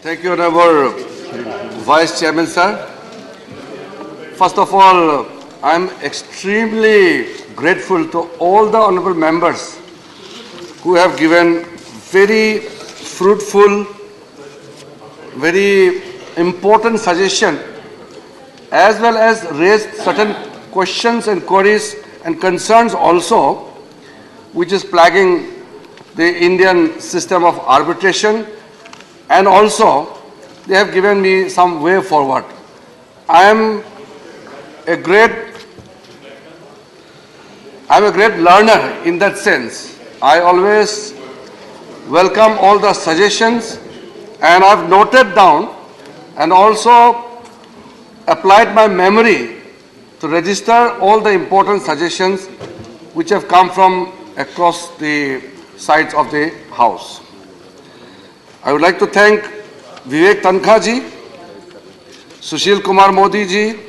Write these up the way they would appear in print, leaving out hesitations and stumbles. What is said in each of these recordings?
Thank you, Honorable Vice Chairman, sir. First of all, I am extremely grateful to all the honorable members who have given very fruitful, very important suggestion, as well as raised certain questions and queries and concerns also, which is plaguing the Indian system of arbitration, and also they have given me some way forward. I am a great learner in that sense. I always welcome all the suggestions, and I've noted down and also applied my memory to register all the important suggestions which have come from across the sides of the House. I would like to thank Vivek Tankha ji, Sushil Kumar Modi ji,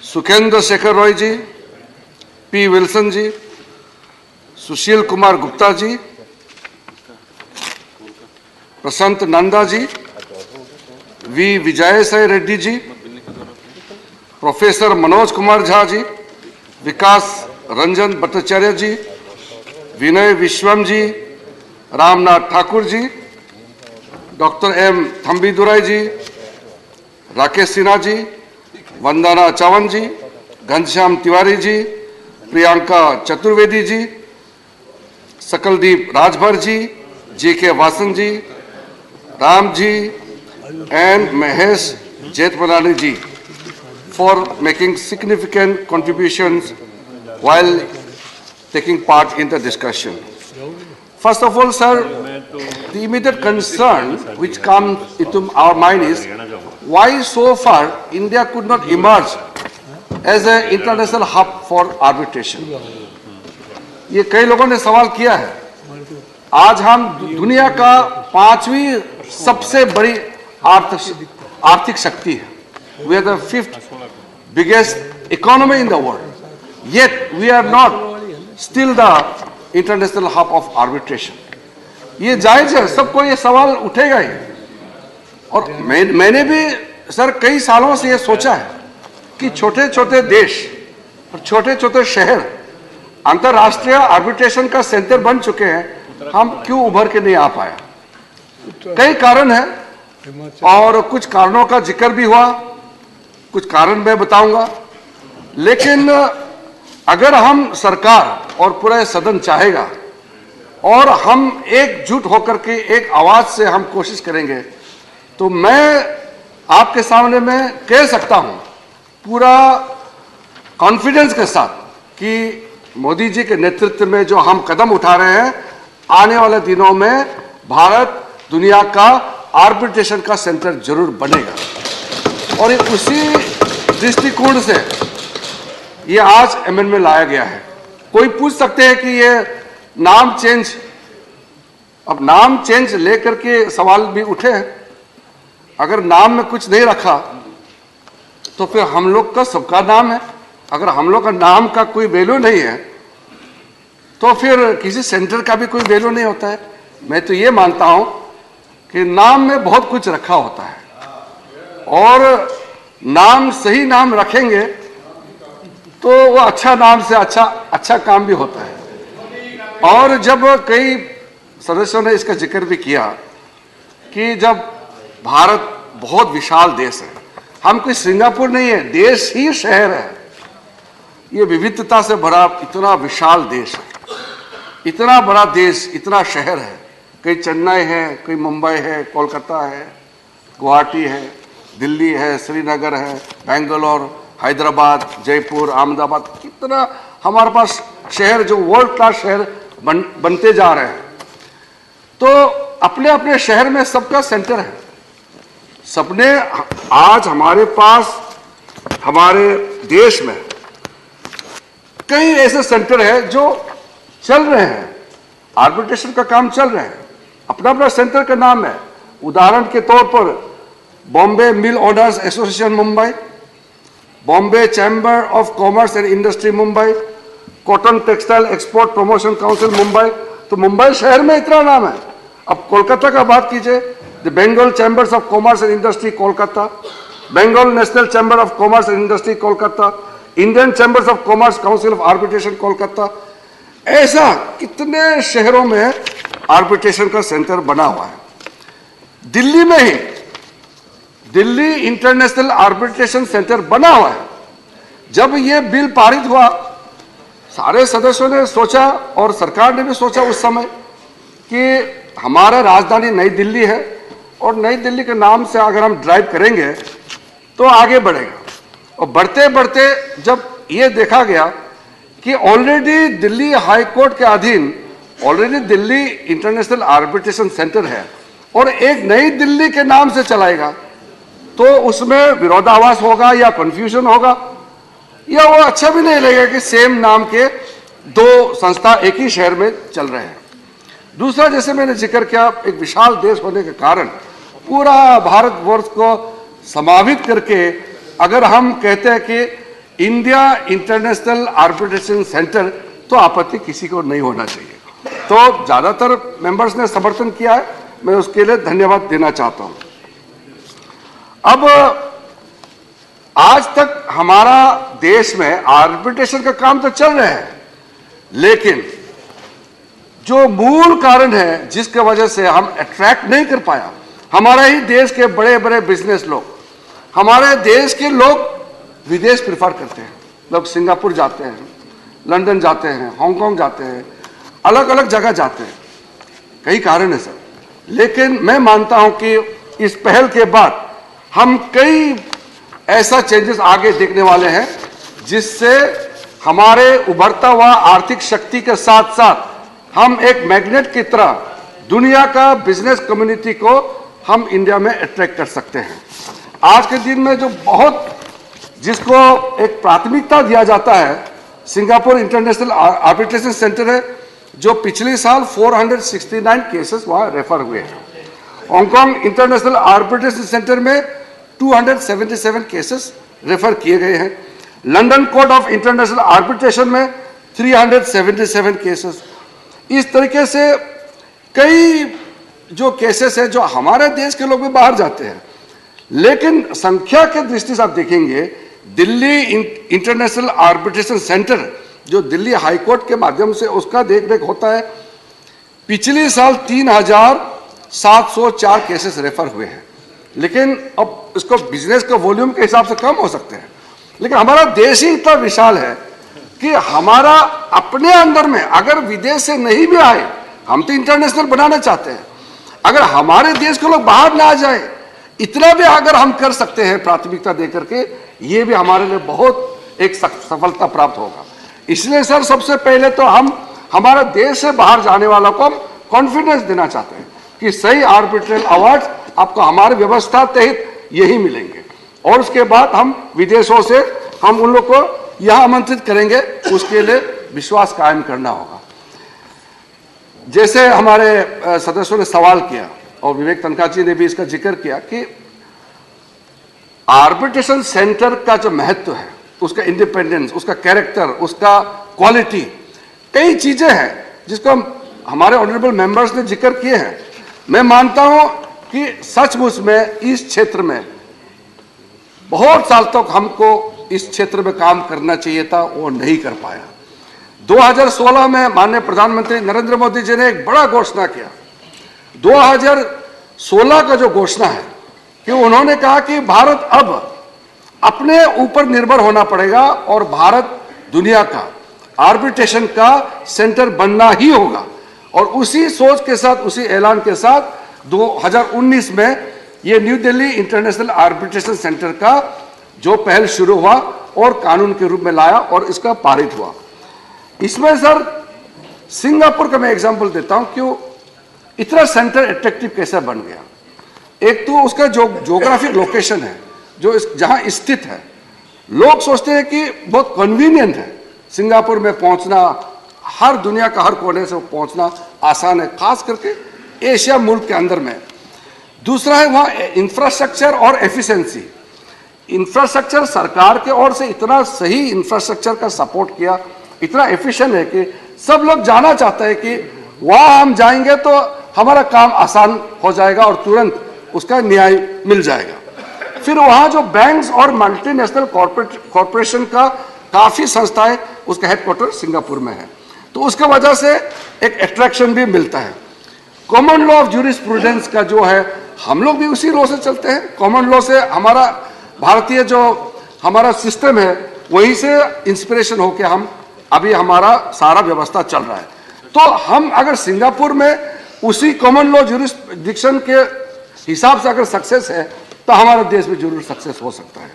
Sukhendra Shekhar Roy ji, P. Wilson ji, Sushil Kumar Gupta ji, Prasant Nanda ji, V. Vijay Reddy ji, Professor Manoj Kumar Jha ji, Vikas Ranjan Bhattacharya ji, Vinay Vishwam ji, Ramnath Thakur ji, Dr. M. Thambidurai ji, Rakesh Sinha ji, Vandana Chavan ji, Ghanshyam Tiwari ji, Priyanka Chaturvedi ji, Sakaldeep Rajbhar ji, J.K. Vasan ji, Ram ji, and Mahesh Jethmalani ji for making significant contributions while taking part in the discussion. First of all, sir, the immediate concern which comes into our mind is why so far India could not emerge as an international hub for arbitration. ये कई लोगों ने सवाल किया है. आज हम दुनिया का 5वीं सबसे बड़ी आर्थिक शक्ति है. We are the 5th biggest economy in the world. Yet we are not still the international hub of arbitration. ये जायज है, सबको ये सवाल उठेगा ही. और मैंने भी सर कई सालों से ये सोचा है कि छोटे छोटे देश और छोटे छोटे शहर अंतर्राष्ट्रीय आर्बिट्रेशन का सेंटर बन चुके हैं, हम क्यों उभर के नहीं आ पाया. कई कारण है और कुछ कारणों का जिक्र भी हुआ, कुछ कारण मैं बताऊंगा. लेकिन अगर हम सरकार और पूरा सदन चाहेगा और हम एकजुट होकर के एक आवाज से हम कोशिश करेंगे, तो मैं आपके सामने में कह सकता हूं पूरा कॉन्फिडेंस के साथ कि मोदी जी के नेतृत्व में जो हम कदम उठा रहे हैं, आने वाले दिनों में भारत दुनिया का आर्बिट्रेशन का सेंटर जरूर बनेगा. और उसी दृष्टिकोण से ये आज अमेंडमेंट लाया गया है. कोई पूछ सकते हैं कि ये नाम चेंज, अब नाम चेंज लेकर के सवाल भी उठे हैं. अगर नाम में कुछ नहीं रखा तो फिर हम लोग का सबका नाम है. अगर हम लोग का नाम का कोई वैल्यू नहीं है तो फिर किसी सेंटर का भी कोई वैल्यू नहीं होता है. मैं तो ये मानता हूं कि नाम में बहुत कुछ रखा होता है और नाम सही नाम रखेंगे तो वो अच्छा नाम से अच्छा काम भी होता है. और जब कई सदस्यों ने इसका जिक्र भी किया कि जब भारत बहुत विशाल देश है, हम कोई सिंगापुर नहीं है, देश ही शहर है. ये विविधता से भरा इतना विशाल देश है, इतना बड़ा देश, इतना शहर है. कई चेन्नई है, कई मुंबई है, कोलकाता है, गुवाहाटी है, दिल्ली है, श्रीनगर है, बेंगलोर, हैदराबाद, जयपुर, अहमदाबाद, कितना हमारे पास शहर जो वर्ल्ड क्लास शहर बनते जा रहे हैं. तो अपने अपने शहर में सबका सेंटर है. सबने आज हमारे पास हमारे देश में कई ऐसे सेंटर है जो चल रहे हैं, आर्बिट्रेशन का काम चल रहे हैं. अपना अपना सेंटर का नाम है. उदाहरण के तौर पर बॉम्बे मिल owners association Mumbai, Bombay chamber of commerce and industry Mumbai, cotton textile export promotion council Mumbai. तो मुंबई शहर में इतना नाम है. अब कोलकाता का बात कीजिए, the Bengal Chambers of Commerce and Industry, Kolkata, Bengal National Chamber of Commerce and Industry, Kolkata, Indian Chambers of Commerce Council of Arbitration, Kolkata। ऐसा कितने शहरों में आर्बिट्रेशन का सेंटर बना हुआ है। दिल्ली में ही दिल्ली इंटरनेशनल आर्बिट्रेशन सेंटर बना हुआ है। जब ये बिल पारित हुआ, सारे सदस्यों ने सोचा और सरकार ने भी सोचा उस समय कि हमारा राजधानी नई दिल्ली है और नई दिल्ली के नाम से अगर हम ड्राइव करेंगे तो आगे बढ़ेगा। और बढ़ते बढ़ते जब ये देखा गया कि ऑलरेडी दिल्ली हाई कोर्ट के अधीन already Delhi international arbitration centre है और एक नई दिल्ली के नाम से चलाएगा, तो उसमें विरोधाभास होगा या कंफ्यूजन होगा या वो अच्छा भी नहीं लगेगा कि सेम नाम के दो संस्था एक ही शहर में चल रहे हैं। दूसरा, जैसे मैंने जिक्र किया, एक विशाल देश होने के कारण पूरा भारतवर्ष को समावित करके अगर हम कहते हैं कि इंडिया इंटरनेशनल आर्बिट्रेशन सेंटर, तो आपत्ति किसी को नहीं होना चाहिए। तो ज्यादातर मेंबर्स ने समर्थन किया है, मैं उसके लिए धन्यवाद देना चाहता हूं। अब आज तक हमारा देश में आर्बिट्रेशन का काम तो चल रहा है, लेकिन जो मूल कारण है जिसके वजह से हम अट्रैक्ट नहीं कर पाया, हमारा ही देश के बड़े बड़े बिजनेस लोग, हमारे देश के लोग विदेश प्रिफर करते हैं। लोग सिंगापुर जाते हैं, लंदन जाते हैं, हांगकांग जाते हैं, अलग अलग जगह जाते हैं। कई कारण है सर, लेकिन मैं मानता हूं कि इस पहल के बाद हम कई ऐसा चेंजेस आगे देखने वाले हैं जिससे हमारे उभरता हुआ आर्थिक शक्ति के साथ साथ हम एक मैग्नेट की तरह दुनिया का बिजनेस कम्युनिटी को हम इंडिया में अट्रैक्ट कर सकते हैं। आज के दिन में जो बहुत जिसको एक प्राथमिकता दिया जाता है, सिंगापुर इंटरनेशनल आर्बिट्रेशन सेंटर है, जो पिछले साल 469 केसेस वहां रेफर हुए हैं। हांगकांग इंटरनेशनल आर्बिट्रेशन सेंटर में 277 केसेस रेफर किए गए हैं। London court of international arbitration में 377 केसेस। इस तरीके से कई जो केसेस है जो हमारे देश के लोग भी बाहर जाते हैं, लेकिन संख्या के दृष्टि से आप देखेंगे दिल्ली इंटरनेशनल आर्बिट्रेशन सेंटर जो दिल्ली हाई कोर्ट के माध्यम से उसका देखरेख होता है, पिछले साल 3704 केसेस रेफर हुए हैं। लेकिन अब इसको बिजनेस का वॉल्यूम के हिसाब से कम हो सकते हैं, लेकिन हमारा देश ही इतना विशाल है कि हमारा अपने अंदर में अगर विदेश से नहीं भी आए, हम तो इंटरनेशनल बनाना चाहते हैं, अगर हमारे देश के लोग बाहर ना आ जाए, इतना भी अगर हम कर सकते हैं प्राथमिकता देकर के, ये भी हमारे लिए बहुत एक सफलता प्राप्त होगा। इसलिए सर सबसे पहले तो हम हमारा देश से बाहर जाने वालों को कॉन्फिडेंस देना चाहते हैं कि सही आर्बिट्रल अवार्ड आपको हमारी व्यवस्था तहत यही मिलेंगे, और उसके बाद हम विदेशों से हम उन लोग को यहां आमंत्रित करेंगे, उसके लिए विश्वास कायम करना होगा। जैसे हमारे सदस्यों ने सवाल किया और विवेक तनखा जी ने भी इसका जिक्र किया कि आर्बिट्रेशन सेंटर का जो महत्व है, उसका इंडिपेंडेंस, उसका कैरेक्टर, उसका क्वालिटी, कई चीजें हैं जिसको हमारे ऑनरेबल मेंबर्स ने जिक्र किए हैं। मैं मानता हूं कि सचमुच में इस क्षेत्र में बहुत साल तक हमको इस क्षेत्र में काम करना चाहिए था, वो नहीं कर पाया। 2016 में माननीय प्रधानमंत्री नरेंद्र मोदी जी ने एक बड़ा घोषणा किया। 2016 का जो घोषणा है कि उन्होंने कहा कि भारत अब अपने ऊपर निर्भर होना पड़ेगा और भारत दुनिया का आर्बिट्रेशन का सेंटर बनना ही होगा, और उसी सोच के साथ, उसी ऐलान के साथ 2019 में ये new Delhi international arbitration centre का जो पहल शुरू हुआ और कानून के रूप में लाया और इसका पारित हुआ। इसमें सर सिंगापुर का मैं एग्जांपल देता हूं, क्यों इतना सेंटर अट्रैक्टिव कैसे बन गया। एक तो उसका जो ज्योग्राफिक लोकेशन है, जो जहां स्थित है, लोग सोचते हैं कि बहुत कन्वीनियंट है सिंगापुर में पहुंचना, हर दुनिया का हर कोने से पहुंचना आसान है, खास करके एशिया मुल्क के अंदर में। दूसरा है वहां इंफ्रास्ट्रक्चर और एफिशिएंसी। इंफ्रास्ट्रक्चर सरकार के ओर से इतना सही इंफ्रास्ट्रक्चर का सपोर्ट किया, इतना एफिशिएंट है कि सब लोग जाना चाहते हैं कि वहां हम जाएंगे तो हमारा काम आसान हो जाएगा और तुरंत उसका न्याय मिल जाएगा। फिर वहां जो बैंक्स और मल्टीनेशनल कॉरपोरेशन का काफी संस्थाएं, उसका हेडक्वार्टर सिंगापुर में है, तो उसके वजह से एक अट्रैक्शन भी मिलता है। कॉमन लॉ ऑफ ज्यूरिस्प्रूडेंस का जो है, हम लोग भी उसी लॉ से चलते हैं। कॉमन लॉ से हमारा भारतीय जो हमारा सिस्टम है, वहीं से इंस्पिरेशन होके हम अभी हमारा सारा व्यवस्था चल रहा है। तो हम अगर सिंगापुर में उसी कॉमन लॉ ज्यूरिस्डिक्शन के हिसाब से अगर सक्सेस है, तो हमारा देश भी जरूर सक्सेस हो सकता है।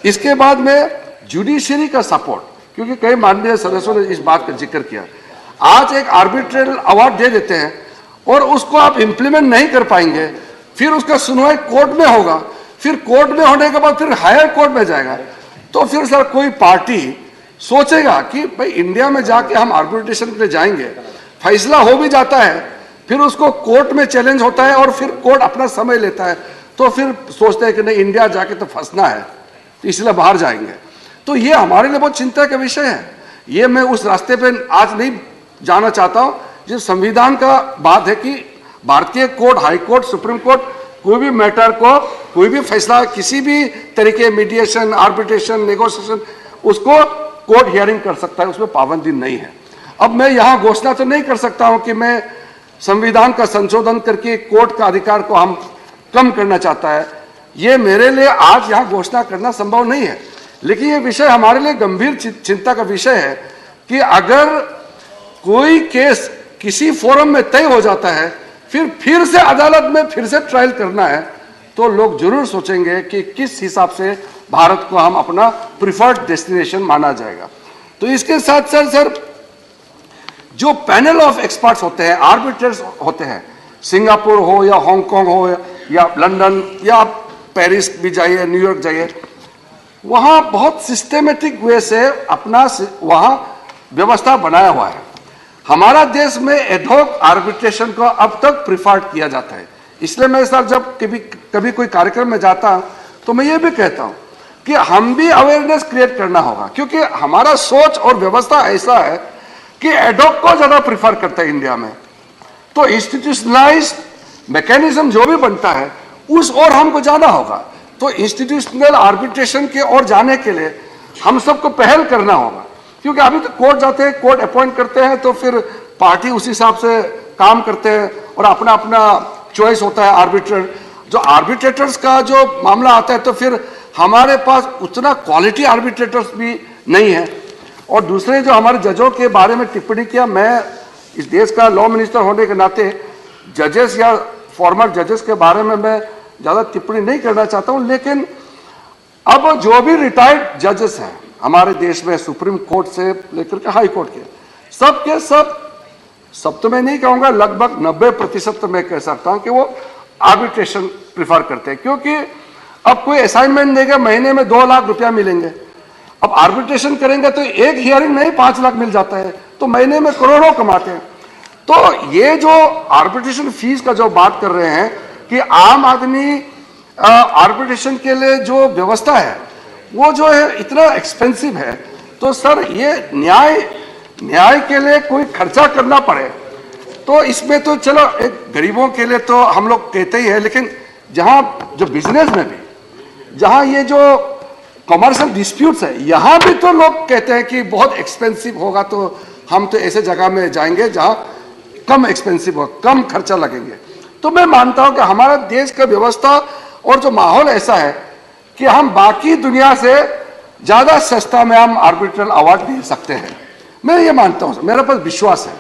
इसके बाद में जुडिशरी का सपोर्ट, क्योंकि कई माननीय सदस्यों ने इस बात का जिक्र किया। आज एक आर्बिट्रल अवार्ड दे देते हैं और उसको आप इंप्लीमेंट नहीं कर पाएंगे, फिर उसका सुनवाई कोर्ट में होगा, फिर कोर्ट में होने के बाद फिर हायर कोर्ट में जाएगा, तो फिर सर कोई पार्टी सोचेगा कि भाई इंडिया में जाके हम आर्बिट्रेशन के लिए जाएंगे, फैसला हो भी जाता है, फिर उसको कोर्ट में चैलेंज होता है और फिर कोर्ट अपना समय लेता है, तो फिर सोचते हैं कि नहीं इंडिया जाके तो फंसना है, तो इसलिए बाहर जाएंगे। तो ये हमारे लिए बहुत चिंता का विषय है। ये मैं उस रास्ते पे आज नहीं जाना चाहता हूं। जिस संविधान का बात है कि भारतीय court, high court, supreme court कोई भी मैटर को, कोई भी फैसला, किसी भी तरीके मीडिएशन, आर्बिट्रेशन, नेगोशिएशन, उसको कोर्ट हियरिंग कर सकता है, उसमें पाबंदी नहीं है। अब मैं यहाँ घोषणा तो नहीं कर सकता हूँ कि मैं संविधान का संशोधन करके कोर्ट का अधिकार को हम कम करना चाहता है। ये मेरे लिए आज यहाँ घोषणा करना संभव नहीं है, लेकिन ये विषय हमारे लिए गंभीर चिंता का विषय है कि अगर कोई केस किसी फोरम में तय हो जाता है, फिर से अदालत में फिर से ट्रायल करना है, तो लोग जरूर सोचेंगे कि किस हिसाब से भारत को हम अपना प्रिफर्ड डेस्टिनेशन माना जाएगा। तो इसके साथ साथ सर जो पैनल ऑफ एक्सपर्ट्स होते हैं, आर्बिट्रेटर्स होते हैं, सिंगापुर हो या हांगकांग हो या लंदन या आप पेरिस भी जाइए, न्यूयॉर्क जाइए, वहां बहुत सिस्टेमेटिक वे से अपना वहां व्यवस्था बनाया हुआ है। हमारा देश में एडहॉक आर्बिट्रेशन को अब तक प्रिफर्ड किया जाता है। इसलिए मैं सर जब कभी कोई कार्यक्रम में जाता हूं, तो मैं ये भी कहता हूं कि हम भी अवेयरनेस क्रिएट करना होगा, क्योंकि हमारा सोच और व्यवस्था ऐसा है कि एडहॉक को ज्यादा प्रिफर करता है इंडिया में। तो इंस्टीट्यूशनलाइज मैकेनिज्म जो भी बनता है उस ओर हमको जाना होगा। तो इंस्टीट्यूशनल आर्बिट्रेशन के ओर जाने के लिए हम सबको पहल करना होगा, क्योंकि अभी तो कोर्ट जाते हैं, कोर्ट अपॉइंट करते हैं, तो फिर पार्टी उस हिसाब से काम करते हैं और अपना अपना चॉइस होता है आर्बिट्रेटर। जो आर्बिट्रेटर्स का जो मामला आता है, तो फिर हमारे पास उतना क्वालिटी आर्बिट्रेटर्स भी नहीं है। और दूसरे जो हमारे जजों के बारे में टिप्पणी किया, मैं इस देश का लॉ मिनिस्टर होने के नाते जजेस या फॉर्मर जजेस के बारे में मैं ज़्यादा टिप्पणी नहीं करना चाहता हूं, लेकिन अब जो भी रिटायर्ड जजेस हैं हमारे देश में, सुप्रीम कोर्ट से लेकर के हाई कोर्ट के सब तो मैं नहीं कहूँगा, लगभग 90% तो मैं कह सकता हूँ कि वो आर्बिट्रेशन प्रिफर करते हैं, क्योंकि अब कोई असाइनमेंट देगा, महीने में 2 लाख रुपया मिलेंगे। अब आर्बिट्रेशन करेंगे तो एक हियरिंग नहीं 5 लाख मिल जाता है, तो महीने में करोड़ों कमाते हैं। तो ये जो आर्बिट्रेशन फीस का जो बात कर रहे हैं कि आम आदमी आर्बिट्रेशन के लिए जो व्यवस्था है वो जो है इतना एक्सपेंसिव है, तो सर ये न्याय के लिए कोई खर्चा करना पड़े, तो इसमें तो चलो एक गरीबों के लिए तो हम लोग कहते ही है, लेकिन जहां जो बिजनेस में भी, जहां ये जो कमर्शियल डिस्प्यूट्स है, यहां भी तो लोग कहते हैं कि बहुत एक्सपेंसिव होगा, तो हम तो ऐसे जगह में जाएंगे जहां कम एक्सपेंसिव हो, कम खर्चा लगेंगे। तो मैं मानता हूं कि हमारा देश का व्यवस्था और जो माहौल ऐसा है कि हम बाकी दुनिया से ज्यादा सस्ता में हम आर्बिट्रल अवार्ड दे सकते हैं, मैं ये मानता हूं, मेरे पास विश्वास है।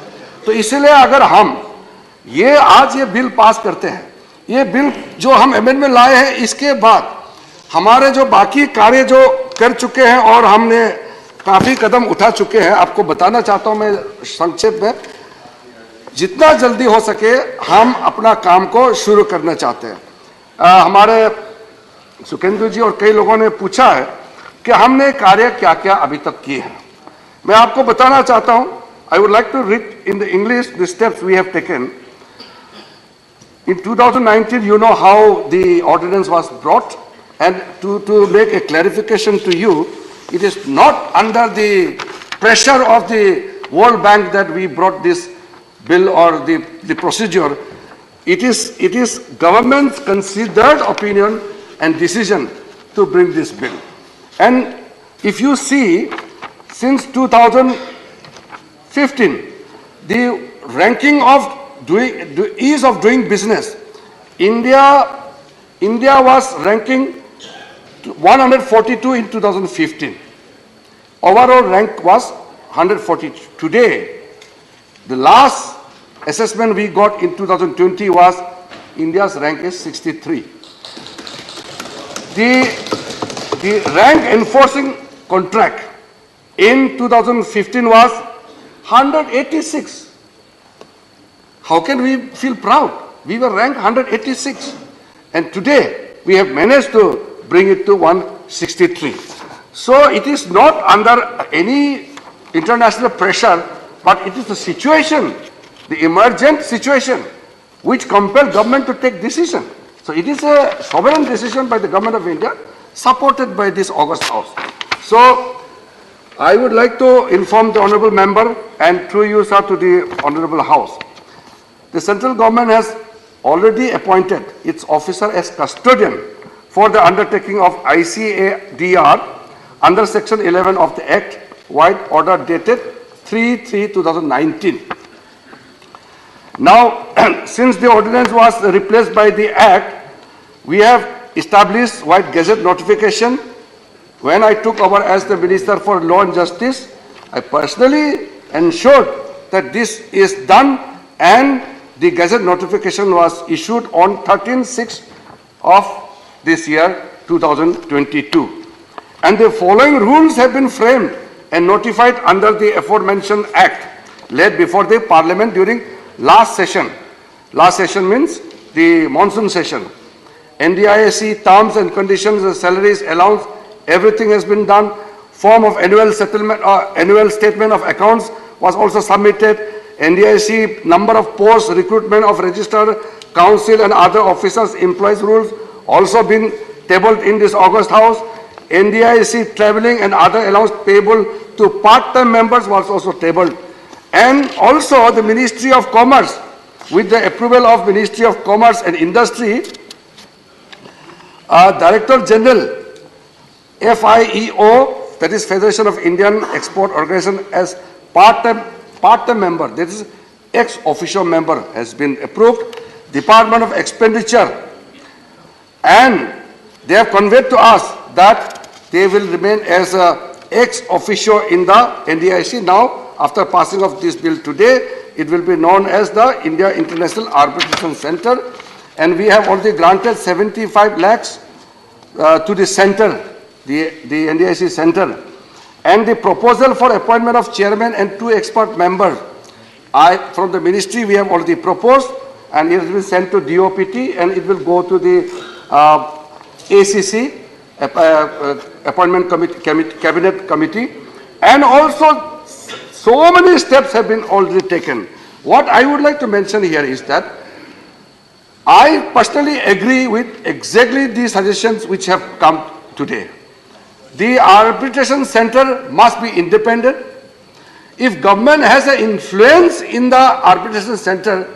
तो इसलिए अगर हम ये आज ये बिल पास करते हैं, ये बिल जो हम अमेंडमेंट लाए हैं, इसके बाद हमारे जो बाकी कार्य जो कर चुके हैं और हमने काफी कदम उठा चुके हैं, आपको बताना चाहता हूं मैं संक्षेप में, जितना जल्दी हो सके हम अपना काम को शुरू करना चाहते हैं। हमारे सुखेंदु जी और कई लोगों ने पूछा है कि हमने कार्य क्या क्या अभी तक किए हैं। मैं आपको बताना चाहता हूं, I would like to read in the English the steps we have taken. In 2019, you know how the ordinance was brought, and to make a clarification to you, it is not under the pressure of the World Bank that we brought this bill or the procedure. it is government's considered opinion and decision to bring this bill. And if you see, since 2015, the ranking of ease of doing business, India was ranking 142 in 2015. Overall rank was 142. Today, the last assessment we got in 2020 was India's rank is 63. The rank enforcing contract in 2015 was 186. How can we feel proud? We were ranked 186. And today, we have managed to bring it to 163. So it is not under any international pressure, but it is the situation, the emergent situation, which compelled government to take decision. So it is a sovereign decision by the government of India, supported by this August House. So I would like to inform the honourable member, and through you, sir, to the honourable House. The central government has already appointed its officer as custodian for the undertaking of ICADR under Section 11 of the Act, White Order dated 3/3/2019. Now, since the ordinance was replaced by the Act, we have established White Gazette notification. When I took over as the Minister for Law and Justice, I personally ensured that this is done, and the Gazette notification was issued on 13/6 of this year, 2022. And the following rules have been framed and notified under the aforementioned Act, laid before the Parliament during last session. Last session means the monsoon session. NDIC terms and conditions, salaries, allowance, everything has been done. Form of annual settlement, annual statement of accounts was also submitted. NDIC number of posts, recruitment of registered council and other officers, employees rules also been tabled in this August House. NDIC travelling and other allowance payable to part-time members was also tabled. And also the Ministry of Commerce, with the approval of Ministry of Commerce and Industry, Director General, FIEO, that is Federation of Indian Export Organization, as part-time member, that is ex-officio member, has been approved. Department of Expenditure, and they have conveyed to us that they will remain as ex-officio in the NDIC. Now, after passing of this bill today, it will be known as the India International Arbitration Center, and we have already granted 75 lakhs to the center, the NDIC center. And the proposal for appointment of chairman and 2 expert members, from the ministry we have already proposed, and it will be sent to DOPT, and it will go to the ACC, Appointment Cabinet Committee, and also so many steps have been already taken. What I would like to mention here is that I personally agree with exactly the suggestions which have come today. The arbitration center must be independent. If government has an influence in the arbitration center,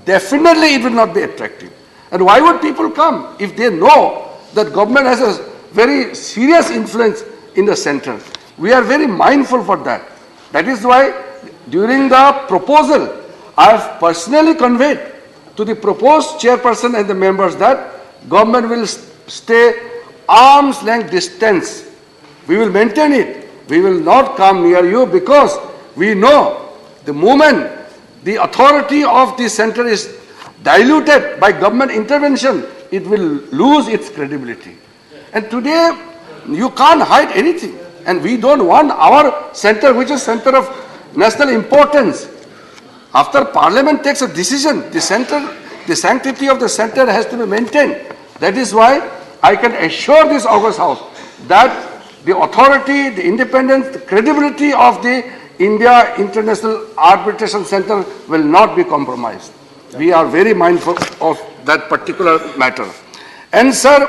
definitely it will not be attractive. And why would people come if they know that government has a very serious influence in the center? We are very mindful for that. That is why during the proposal, I have personally conveyed to the proposed chairperson and the members that government will stay arm's length distance. We will maintain it. We will not come near you, because we know the moment the authority of the center is diluted by government intervention, it will lose its credibility. And today, you can't hide anything. And we don't want our center, which is center of national importance. After Parliament takes a decision, the sanctity of the center has to be maintained. That is why I can assure this August House that the authority, the independence, the credibility of the India International Arbitration Center will not be compromised. We are very mindful of that particular matter. And sir,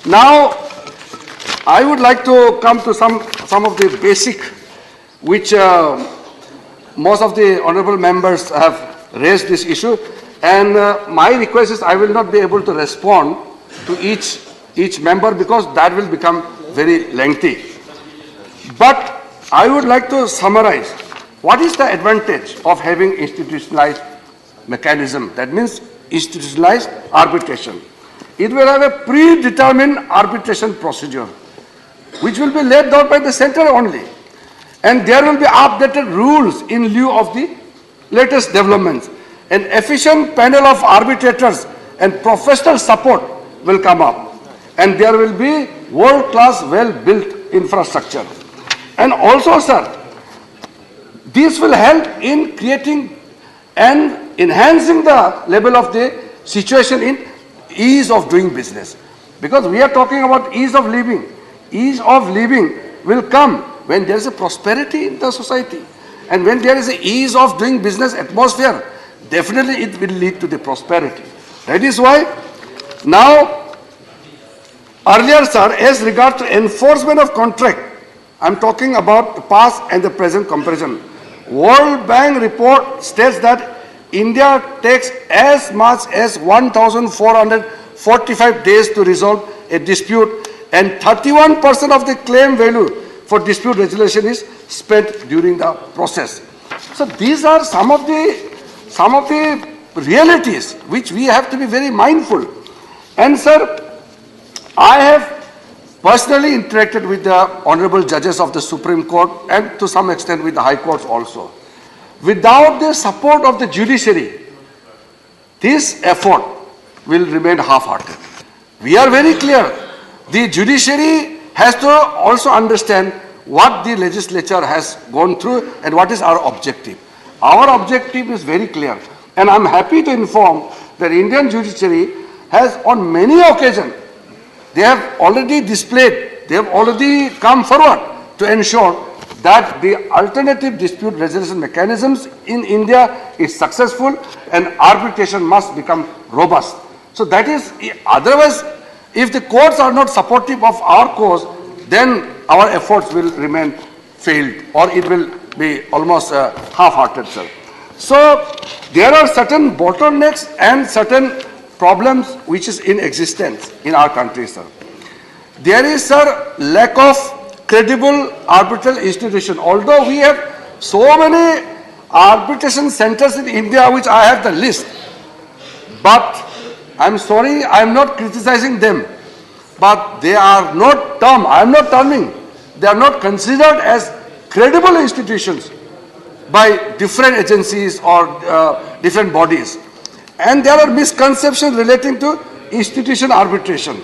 now I would like to come to some of the basic, which most of the honorable members have raised this issue. And my request is I will not be able to respond to each member because that will become very lengthy. But I would like to summarize what is the advantage of having institutionalized mechanism. That means institutionalized arbitration. It will have a predetermined arbitration procedure which will be laid down by the center only. And there will be updated rules in lieu of the latest developments. An efficient panel of arbitrators and professional support will come up. And there will be world-class, well-built infrastructure. And also, sir, this will help in creating and enhancing the level of the situation in ease of doing business. Because we are talking about ease of living. Ease of living will come when there is a prosperity in the society. And when there is an ease of doing business atmosphere, definitely it will lead to the prosperity. That is why now, earlier, sir, as regard to enforcement of contract, I'm talking about the past and the present comparison. World Bank report states that India takes as much as 1,445 days to resolve a dispute, and 31% of the claim value for dispute resolution is spent during the process. So these are some of the realities which we have to be very mindful. And sir, I have personally interacted with the honorable judges of the Supreme Court and to some extent with the High Courts also. Without the support of the judiciary, this effort will remain half-hearted. We are very clear. The judiciary has to also understand what the legislature has gone through and what is our objective. Our objective is very clear. And I'm happy to inform that Indian judiciary has on many occasions, they have already displayed, they have already come forward to ensure that the alternative dispute resolution mechanisms in India is successful and arbitration must become robust. So that is, otherwise, if the courts are not supportive of our cause, then our efforts will remain failed or it will be almost half-hearted, sir. So there are certain bottlenecks and certain problems which is in existence in our country, sir. There is, sir, lack of credible arbitral institution. Although we have so many arbitration centers in India, which I have the list, but I'm sorry, I'm not criticizing them, but they are not I'm not terming, they are not considered as credible institutions by different agencies or different bodies. And there are misconceptions relating to institution arbitration.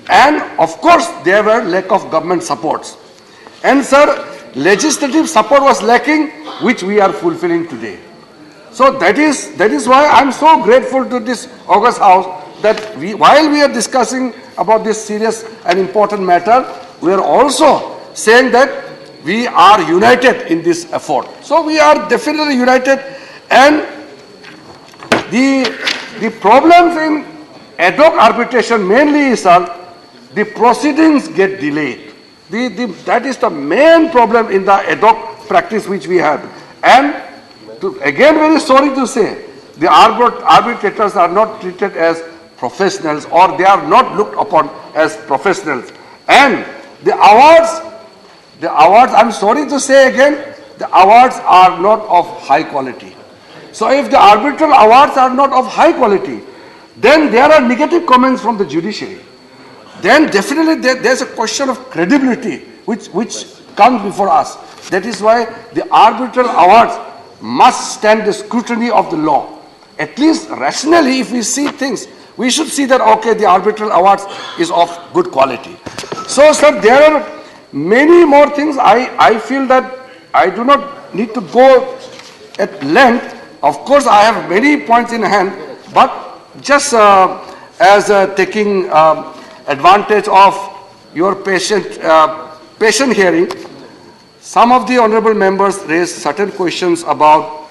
And of course, there were lack of government supports. And sir, legislative support was lacking, which we are fulfilling today. So that is why I'm so grateful to this August House that while we are discussing about this serious and important matter, we are also saying that we are united in this effort. So we are definitely united, and the problems in ad hoc arbitration mainly is the proceedings get delayed. That is the main problem in the ad hoc practice which we have. And again, very sorry to say, the arbitrators are not treated as professionals, or they are not looked upon as professionals. And the awards, I'm sorry to say again, the awards are not of high quality. So if the arbitral awards are not of high quality, then there are negative comments from the judiciary. Then definitely there's a question of credibility which comes before us. That is why the arbitral awards must stand the scrutiny of the law. At least rationally, if we see things, we should see that, okay, the arbitral awards is of good quality. So, sir, there are many more things. I feel that I do not need to go at length. Of course, I have many points in hand, but just as taking advantage of your patient hearing, some of the honorable members raised certain questions about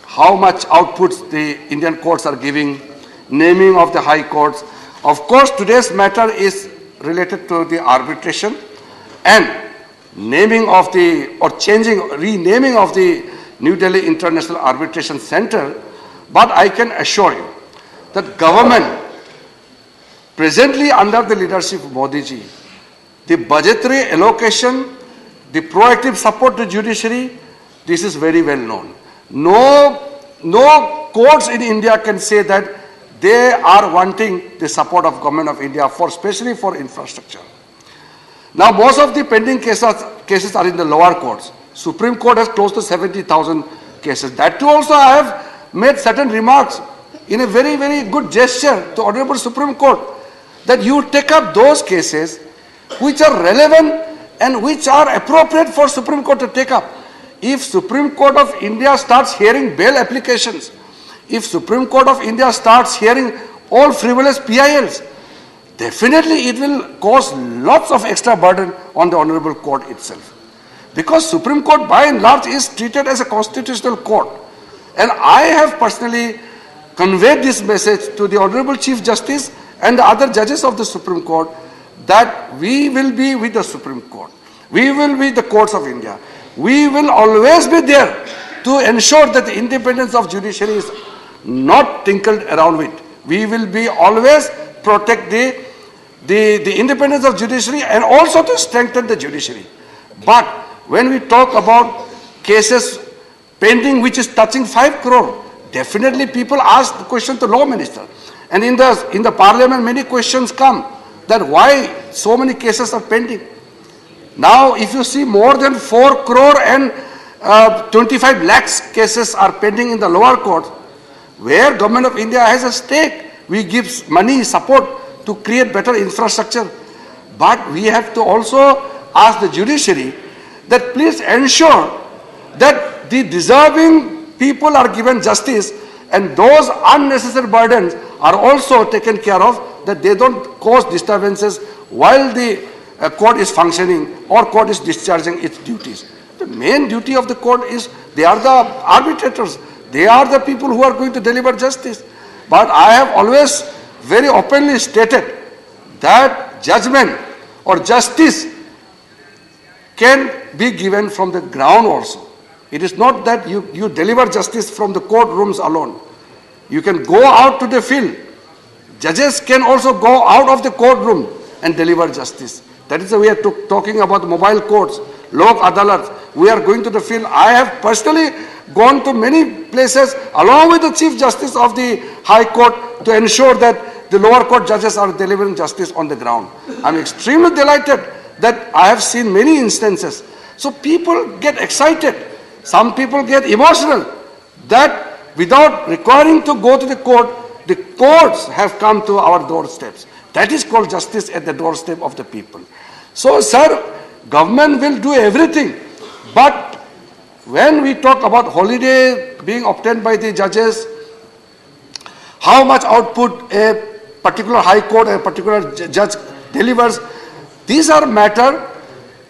how much outputs the Indian courts are giving, naming of the high courts. Of course, today's matter is related to the arbitration and naming of renaming of the New Delhi International Arbitration Center. But I can assure you that government, presently under the leadership of Modi ji, the budgetary allocation, the proactive support to judiciary, this is very well known. No courts in India can say that they are wanting the support of Government of India, especially for infrastructure. Now, most of the pending cases are in the lower courts. Supreme Court has close to 70,000 cases. That too also I have made certain remarks in a very, very good gesture to Honorable Supreme Court that you take up those cases which are relevant and which are appropriate for Supreme Court to take up. If Supreme Court of India starts hearing bail applications, if Supreme Court of India starts hearing all frivolous PILs, definitely it will cause lots of extra burden on the Honorable Court itself. Because Supreme Court by and large is treated as a constitutional court. And I have personally conveyed this message to the Honorable Chief Justice and the other judges of the Supreme Court that we will be with the Supreme Court. We will be the courts of India. We will always be there to ensure that the independence of judiciary is not tinkered around with. We will be always protect the independence of judiciary and also to strengthen the judiciary. But when we talk about cases pending which is touching 5 crore, definitely people ask the question to Law Minister. And in the Parliament many questions come that why so many cases are pending. Now if you see more than 4 crore and 25 lakhs cases are pending in the lower court, where Government of India has a stake. We give money, support to create better infrastructure. But we have to also ask the judiciary that please ensure that the deserving people are given justice and those unnecessary burdens are also taken care of, that they don't cause disturbances while the court is functioning or court is discharging its duties. The main duty of the court is they are the arbitrators. They are the people who are going to deliver justice. But I have always very openly stated that judgment or justice can be given from the ground also. It is not that you deliver justice from the courtrooms alone. You can go out to the field. Judges can also go out of the courtroom and deliver justice. That is the way we are talking about mobile courts, Lok Adalat. We are going to the field. I have personally gone to many places along with the Chief Justice of the High Court to ensure that the lower court judges are delivering justice on the ground. I am extremely delighted that I have seen many instances. So people get excited. Some people get emotional that without requiring to go to the courts have come to our doorsteps. That is called justice at the doorstep of the people. So, sir, government will do everything. But when we talk about holiday being obtained by the judges, how much output a particular high court, a particular judge delivers, these are matter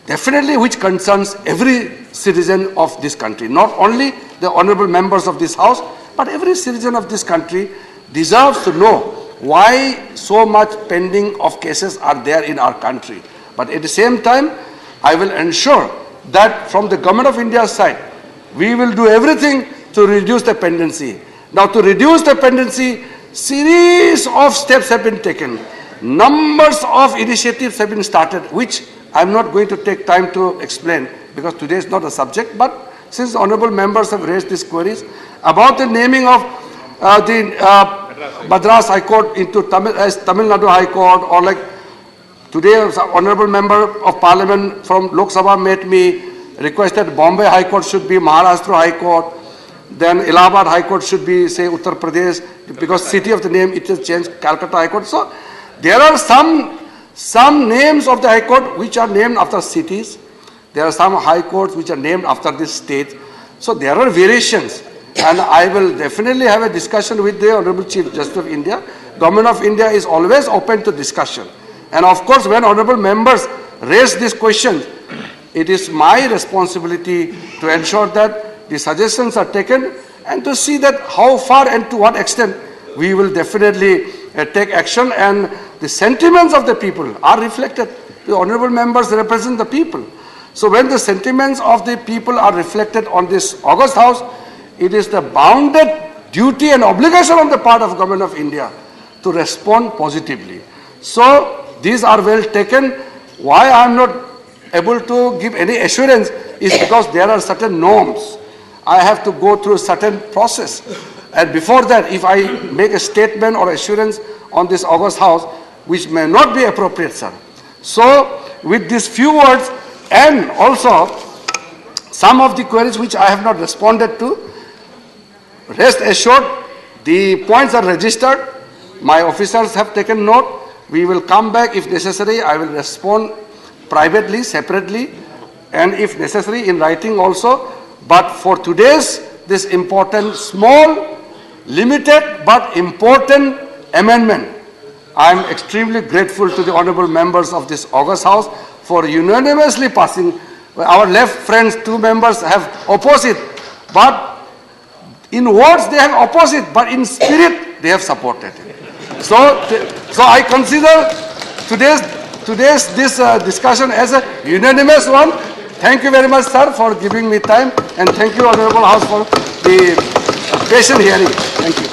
definitely which concerns every citizen of this country. Not only the honorable members of this house, but every citizen of this country deserves to know why so much pending of cases are there in our country. But at the same time, I will ensure that from the Government of India's side, we will do everything to reduce the pendency. Now, to reduce the pendency, series of steps have been taken. Numbers of initiatives have been started, which I am not going to take time to explain because today is not a subject. But since honorable members have raised these queries about the naming of the Madras High Court into Tamil Nadu High Court, or like today, honorable member of Parliament from Lok Sabha met me, requested Bombay High Court should be Maharashtra High Court, then Allahabad High Court should be, say, Uttar Pradesh, because city of the name it is changed, Calcutta High Court. So there are some names of the High Court which are named after cities. There are some High Courts which are named after this state. So there are variations. And I will definitely have a discussion with the Honorable Chief Justice of India. Government of India is always open to discussion. And of course, when honorable members raise this question, it is my responsibility to ensure that the suggestions are taken and to see that how far and to what extent we will definitely take action, and the sentiments of the people are reflected. The honorable members represent the people. So when the sentiments of the people are reflected on this August House, it is the bounded duty and obligation on the part of Government of India to respond positively. So these are well taken. Why I am not able to give any assurance is because there are certain norms. I have to go through a certain process. And before that, if I make a statement or assurance on this August House, which may not be appropriate, sir. So with these few words, and also some of the queries which I have not responded to, rest assured, the points are registered. My officers have taken note. We will come back if necessary. I will respond privately, separately, and if necessary in writing also. But for today's this important, small, limited but important amendment, I am extremely grateful to the honorable members of this August House for unanimously passing. Our left friends, 2 members have opposite, but in words they have opposite, but in spirit they have supported it. So I consider today's this discussion as a unanimous one. Thank you very much, sir, for giving me time, and thank you, Honorable House, for the patient hearing. Thank you.